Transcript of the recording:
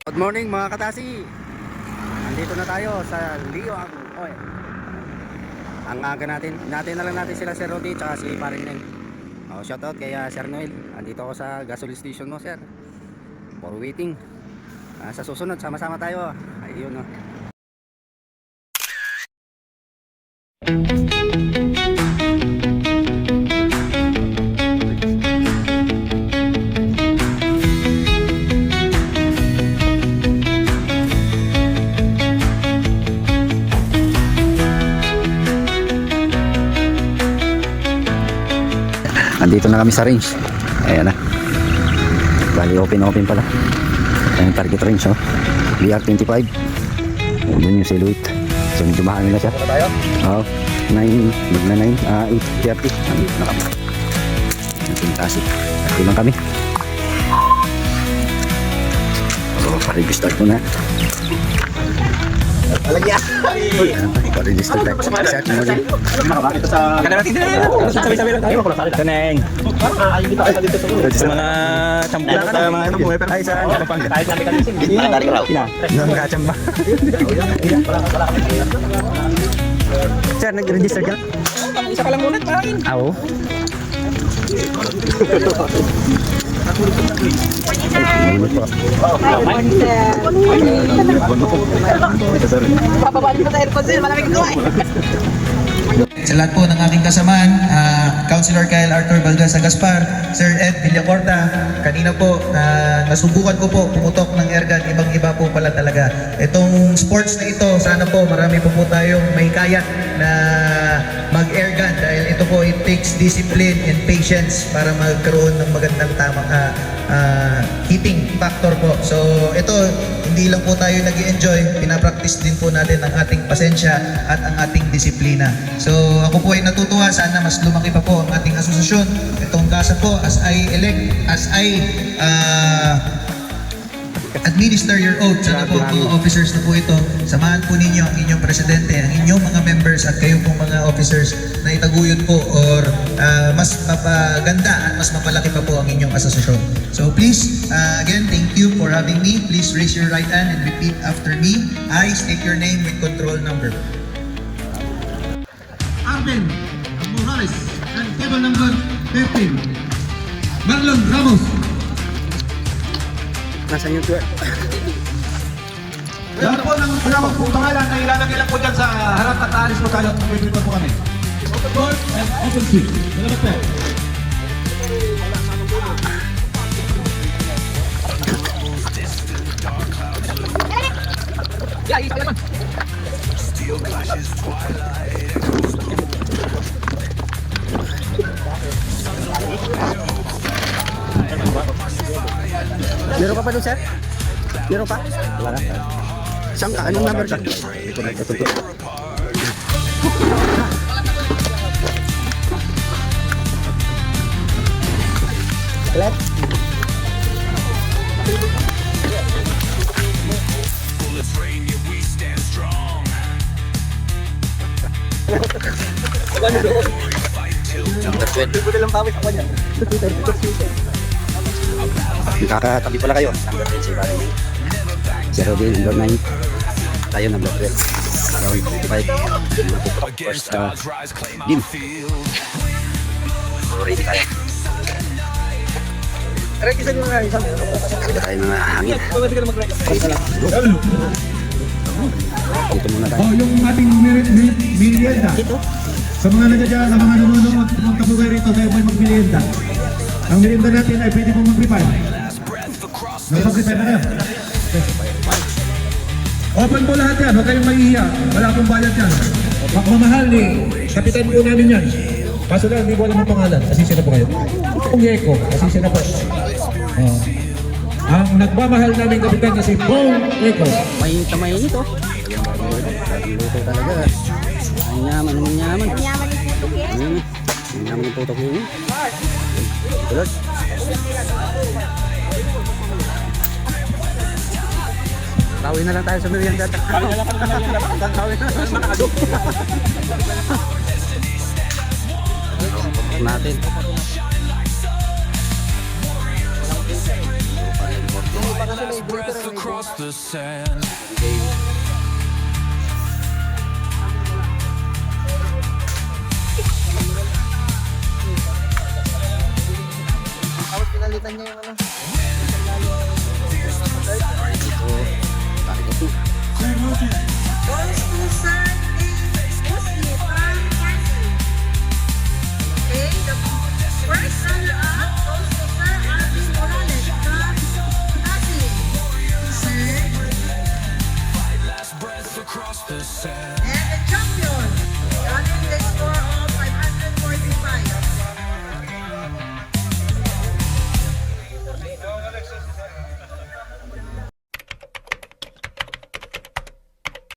Good morning mga katasi. Nandito na tayo sa Liwang Oil. Ang aga natin na lang natin sila Sir Rodi at si Paring Neng. Shoutout kay Sir Noel. Andito ako sa gasoline station mo, Sir, for waiting. Sa susunod sama-sama tayo. Ayun, Nandito na kami sa range. Ayan na. Bali open pala. Ayan target range, BR25. Ayan yung silhouette. So medyo mahangin na siya. Oo. 8:30. Nandito na kami. Nandito kasi. Nandito lang kami. Pa-register ko na. Alagya. Pa-register tayo. Sa akin mo din. Kanarating din na. Sabi-sabi lang tayo. Kaneng. Sa mga champa. Sa mga buhay. Ay, saan? Kahit namin kalising. Nakatari ka raw. Nang kachamba. Sir, nag-register ka? Isa ka lang muna. Oo. Papabalik pa sa aircon sir, malamig ko Sa lahat po ng ating kasamaan, Councilor Kyle Arthur Balgasa Gaspar, Sir Ed Villacorta, kanina po nasubukan ko po pumutok ng airgun, ibang-iba po pala talaga. Itong sports na ito, sana po marami po tayong may kaya na mag-airgun dahil ito po it takes discipline and patience para magkaroon ng magandang tamang hitting factor po. So ito, hindi lang po tayo nag-i-enjoy, pinapractice din po natin ang ating pasensya at ang ating disiplina. So ako po ay natutuwa, sana mas lumaki pa po ang ating asosasyon. Itong GASA po, as I administer your oath, sana po mga officers na po ito, samahan po ninyo ang inyong presidente, ang inyong mga members at kayo pong mga officers na itaguyod po or mas mapaganda at mas mapalaki pa po ang inyong asosasyon. So please, again, thank you for having me. Please raise your right hand and repeat after me. I state your name with control number. Arden Morales and table number 15, Marlon Ramos. Nasaan yung tuwa? Lahat po ng pangalan na ilalagay lang po dyan sa harap at aalis po tayo. Pwede po kami. Open board and open seat. Salamat po. Meron ka pa doon, sir? Meron pa? Wala na. Saan ka? Anong number ka? Ito na, ito. Left. Kakatabi pala kayo. Number 10 si Barry. 0 din, number 9. Tayo number 12. Around 55. First dim. So ready tayo. Ready tayo mga hangin. Dito muna tayo. Yung ating merienda. Sa mga nandiyan, sa mga nanonood, pumunta po kayo rito, kayo po mag-merienda. Ang merienda natin ay pwede po mag-prepare. Nag-prepare na kayo. Open po lahat yan, huwag kayong mahihiya. Wala akong bayad yan. Pagmamahal ni kapitan po namin yan. Kaso lang, hindi ko alam ang pangalan. Asisya na po kayo. Pong Yeko, asisya na po. Ang nagmamahal namin kapitan na si Pong Yeko. Mainit ito. Luto talaga. Ang yaman. Ang yaman yung putok niyo. Tulad. Tawin na lang tayo sa merienda. Tawin na lang natin. Natin. across the sand. Pinalitan niya yung ano. Dito, tayo ito. Sir Roger. Goes to the side.